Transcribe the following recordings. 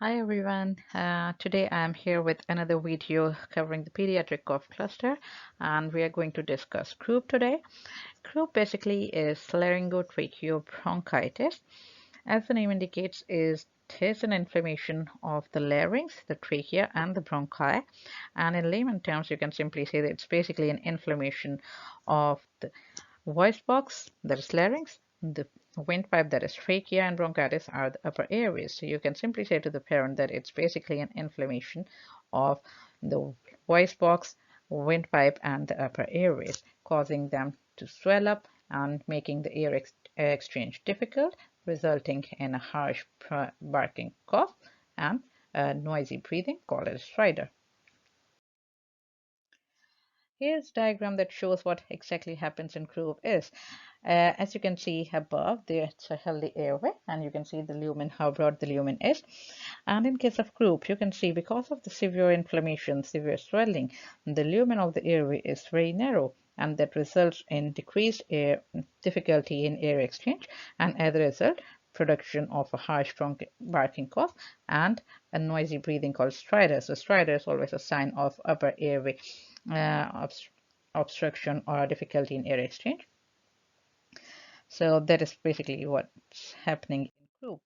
Hi everyone. Today I am here with another video covering the pediatric cough cluster, and we are going to discuss CROUP today. CROUP basically is laryngotracheobronchitis. As the name indicates, it is an inflammation of the larynx, the trachea, and the bronchi. And in layman terms, you can simply say that it's basically an inflammation of the voice box, that is larynx, the windpipe, that is trachea, and bronchitis are the upper airways. So you can simply say to the parent that it's basically an inflammation of the voice box, windpipe, and the upper airways, causing them to swell up and making the air exchange difficult, resulting in a harsh barking cough and noisy breathing called a stridor. Here's a diagram that shows what exactly happens in CROUP is. As you can see above, there's a healthy airway, and you can see the lumen, how broad the lumen is. And in case of CROUP, you can see because of the severe inflammation, severe swelling, the lumen of the airway is very narrow, and that results in decreased air difficulty in air exchange, and as a result, production of a harsh barking cough and a noisy breathing called stridor. So stridor is always a sign of upper airway uh, obstruction or difficulty in air exchange. So that is basically what's happening in CROUP.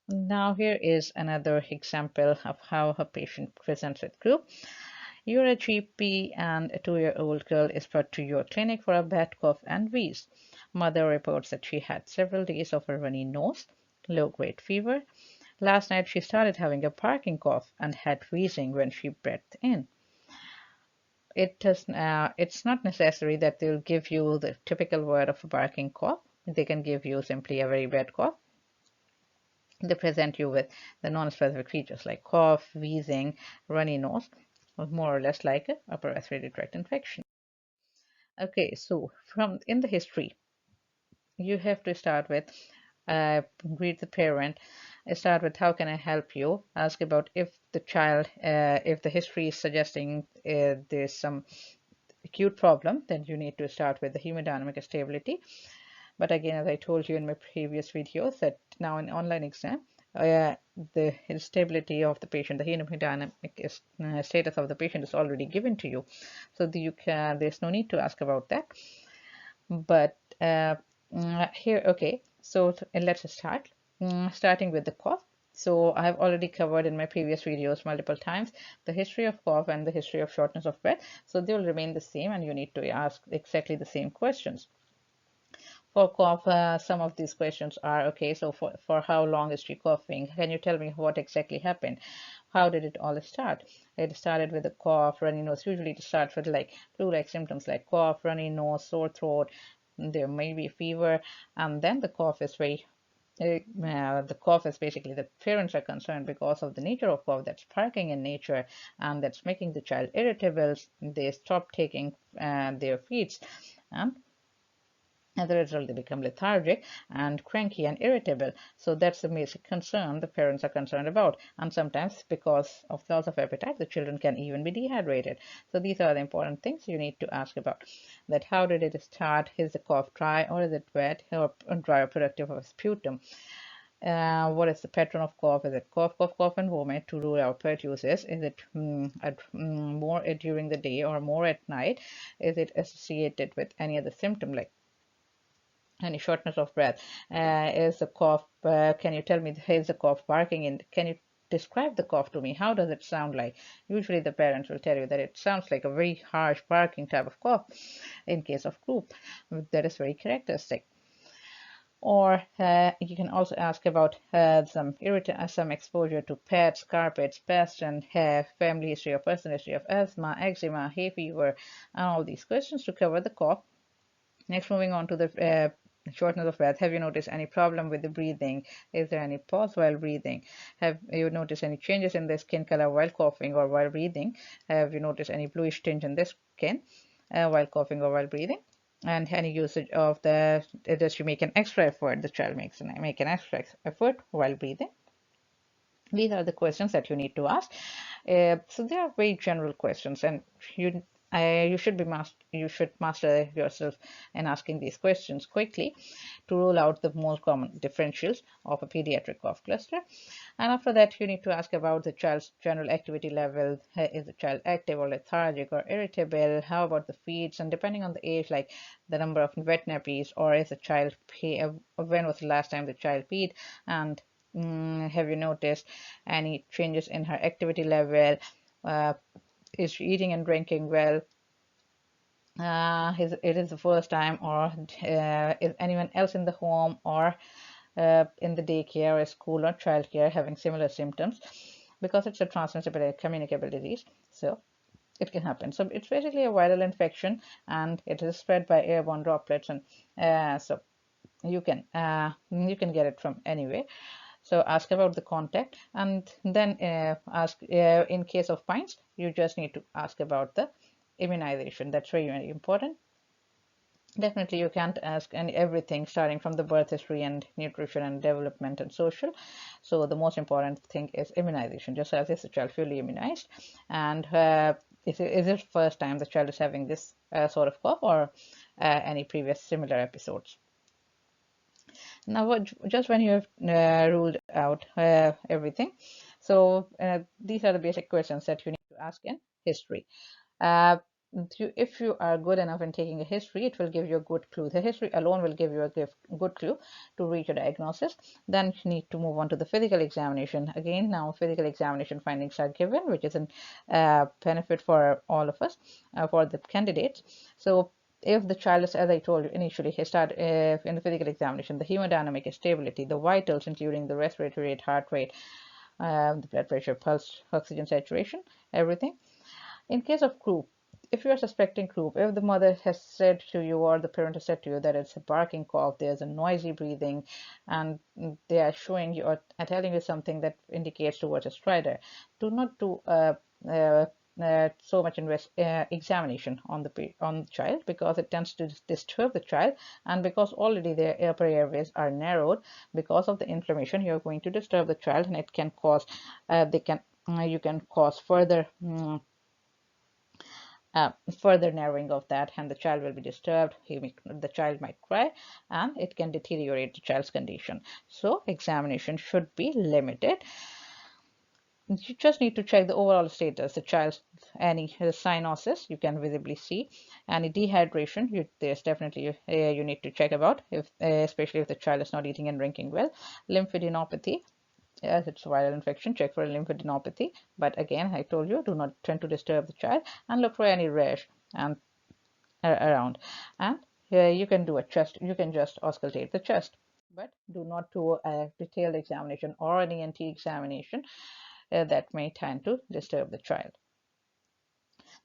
Now here is another example of how a patient presents with CROUP. You're a GP and a 2-year-old girl is brought to your clinic for a bad cough and wheeze. Mother reports that she had several days of a runny nose, low-grade fever. Last night she started having a barking cough and had wheezing when she breathed in. It's not necessary that they'll give you the typical word of a barking cough. They can give you simply a very bad cough. They present you with the non-specific features like cough, wheezing, runny nose, or more or less like a upper respiratory tract infection. Okay, so from in the history, you have to start with greet the parent, start with how can I help you, ask about if the child, if the history is suggesting there's some acute problem, then you need to start with the hemodynamic stability. But again, as I told you in my previous videos, that now in online exam, the stability of the patient, the hemodynamic status of the patient is already given to you, so there's no need to ask about that. But here, okay, so let's start. Starting with the cough. So I've already covered in my previous videos multiple times the history of cough and the history of shortness of breath. So they will remain the same, and you need to ask exactly the same questions. For cough, some of these questions are, okay, so for how long is she coughing? Can you tell me what exactly happened? How did it all start? It started with a cough, runny nose. Usually it starts with like flu-like symptoms like cough, runny nose, sore throat. There may be fever, and then the cough is the cough is basically the parents are concerned because of the nature of cough that's barking in nature and that's making the child irritable. They stop taking their feeds, and as a result, they become lethargic and cranky and irritable. So that's the basic concern the parents are concerned about. And sometimes, because of loss of appetite, the children can even be dehydrated. So these are the important things you need to ask about. That how did it start? Is the cough dry or is it wet or dry or productive of sputum? What is the pattern of cough? Is it cough, cough, cough, and vomit to rule out pertussis? Is it more during the day or more at night? Is it associated with any other symptom like any shortness of breath? Is the cough, can you tell me, is the cough barking? And can you describe the cough to me? How does it sound like? Usually the parents will tell you that it sounds like a very harsh barking type of cough in case of croup. That is very characteristic. Or you can also ask about some exposure to pets, carpets, pests, and family history or personal history of asthma, eczema, hay fever, and all these questions to cover the cough. Next, moving on to the shortness of breath. Have you noticed any problem with the breathing? Is there any pause while breathing? Have you noticed any changes in the skin color while coughing or while breathing? Have you noticed any bluish tinge in the skin while coughing or while breathing? And any usage of does she make an extra effort? The child make an extra effort while breathing. These are the questions that you need to ask. So they are very general questions, and you you should master yourself in asking these questions quickly to rule out the most common differentials of a pediatric cough cluster. And after that, you need to ask about the child's general activity level. Is the child active or lethargic or irritable? How about the feeds? And depending on the age, like the number of wet nappies, or is the child when was the last time the child peed? And have you noticed any changes in her activity level? Is she eating and drinking well? It is the first time, or is anyone else in the home or in the daycare or school or childcare having similar symptoms? Because it's a transmissible communicable disease, so it can happen. So it's basically a viral infection, and it is spread by airborne droplets, and so you can get it from anywhere. So ask about the contact, and then ask in case of pints, you just need to ask about the immunization. That's very, very important. Definitely, you can't ask everything starting from the birth history and nutrition and development and social. So the most important thing is immunization. Just as is the child fully immunized, and is it first time the child is having this sort of cough, or any previous similar episodes? Now, just when you have ruled out everything, so these are the basic questions that you need to ask in history. Uh, if you are good enough in taking a history, it will give you a good clue. The history alone will give you a good clue to reach a diagnosis. Then you need to move on to the physical examination. Again, now physical examination findings are given, which is a benefit for all of us, for the candidates. So if the child is, as I told you initially, he start in the physical examination, the hemodynamic stability, the vitals, including the respiratory rate, heart rate, the blood pressure, pulse, oxygen saturation, everything. In case of CROUP, if you are suspecting CROUP, if the mother has said to you or the parent has said to you that it's a barking cough, there's a noisy breathing, and they are showing you or telling you something that indicates towards a stridor, do not do so much examination on the child, because it tends to disturb the child, and because already their upper airways are narrowed because of the inflammation, you're going to disturb the child, and it can cause you can cause further narrowing of that, and the child will be disturbed. The child might cry, and it can deteriorate the child's condition. So examination should be limited. You just need to check the overall status. The child's any cyanosis you can visibly see, any dehydration there's definitely you need to check about, if especially if the child is not eating and drinking well. Lymphadenopathy, as it's a viral infection, check for lymphadenopathy. But again, I told you, do not tend to disturb the child, and look for any rash and around. And you can do a chest. You can just auscultate the chest, but do not do a detailed examination or an ENT examination that may tend to disturb the child.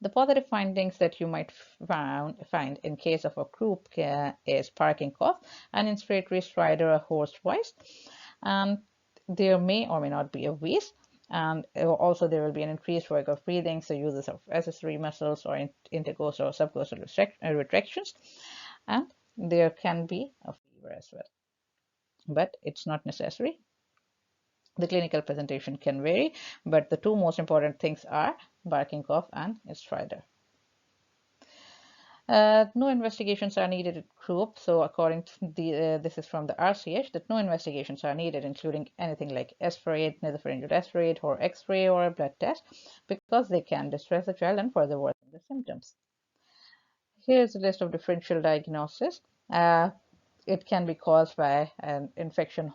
The positive findings that you might find in case of a CROUP is parking cough, an inspiratory stridor, a hoarse voice, and there may or may not be a wheeze, and also there will be an increased work of breathing, so uses of accessory muscles or intercostal or subcostal retractions, and there can be a fever as well, but it's not necessary. The clinical presentation can vary, but the two most important things are barking cough and stridor. No investigations are needed at CROUP. So according to this is from the RCH, that no investigations are needed, including anything like aspirate, nasopharyngeal aspirate, or X-ray or a blood test, because they can distress the child and further worsen the symptoms. Here is a list of differential diagnosis. It can be caused by an infection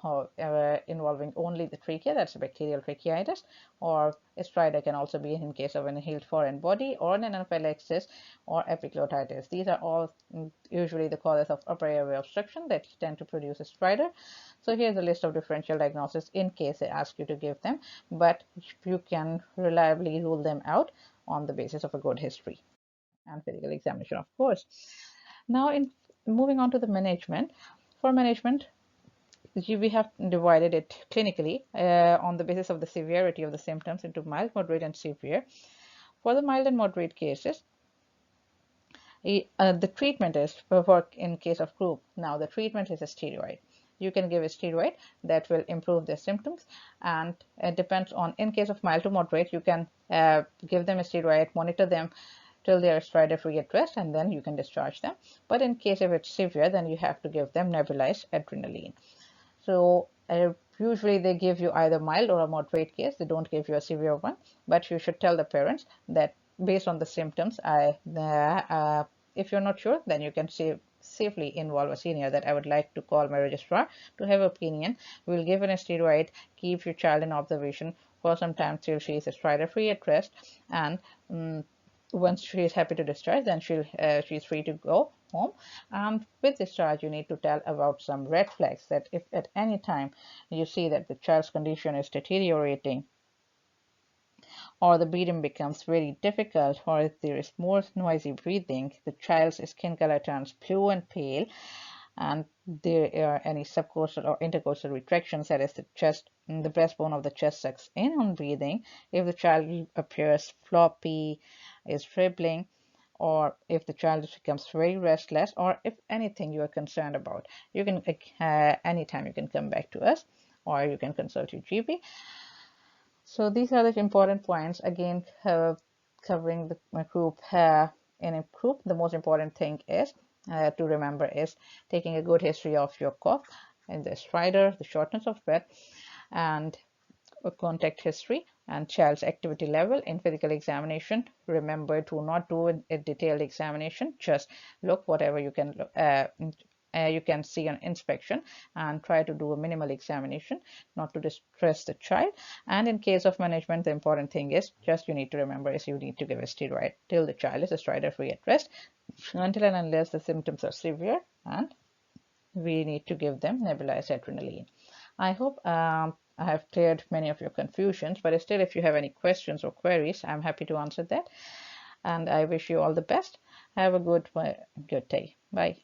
involving only the trachea, that's a bacterial tracheitis, or stridor can also be in case of an inhaled foreign body, or an anaphylaxis or epiglottitis. These are all usually the causes of upper airway obstruction that tend to produce a stridor. So here's a list of differential diagnosis in case they ask you to give them, but you can reliably rule them out on the basis of a good history and physical examination, of course. Now, in moving on to the management, for management, we have divided it clinically on the basis of the severity of the symptoms into mild, moderate, and severe. For the mild and moderate cases, the treatment is for in case of CROUP. Now, the treatment is a steroid. You can give a steroid that will improve their symptoms, and it depends on, in case of mild to moderate, you can give them a steroid, monitor them till they are stridor-free at rest, and then you can discharge them. But in case if it's severe, then you have to give them nebulized adrenaline. So usually they give you either mild or a moderate case. They don't give you a severe one, but you should tell the parents that based on the symptoms, if you're not sure, then you can safely involve a senior that I would like to call my registrar to have opinion. We'll give an steroid, keep your child in observation for some time till she is stridor-free at rest, and once she is happy to discharge, then she's free to go home. And with discharge, you need to tell about some red flags, that if at any time you see that the child's condition is deteriorating, or the breathing becomes very difficult, or if there is more noisy breathing, the child's skin color turns blue and pale, and there are any subcostal or intercostal retractions, that is the breastbone of the chest sucks in on breathing, if the child appears floppy, is dribbling, or if the child becomes very restless, or if anything you are concerned about, you can anytime you can come back to us, or you can consult your GP. So these are the important points. Again, covering the CROUP. In a CROUP, the most important thing is to remember is taking a good history of your cough and the stridor, the shortness of breath, and a contact history and child's activity level in physical examination. Remember to not do a detailed examination. Just look whatever you can you can see on inspection, and try to do a minimal examination, not to distress the child. And in case of management, the important thing is just you need to remember is you need to give a steroid till the child is stridor-free at rest, until and unless the symptoms are severe, and we need to give them nebulized adrenaline. I hope I have cleared many of your confusions, but still, if you have any questions or queries, I'm happy to answer that. And I wish you all the best. Have a good day. Bye.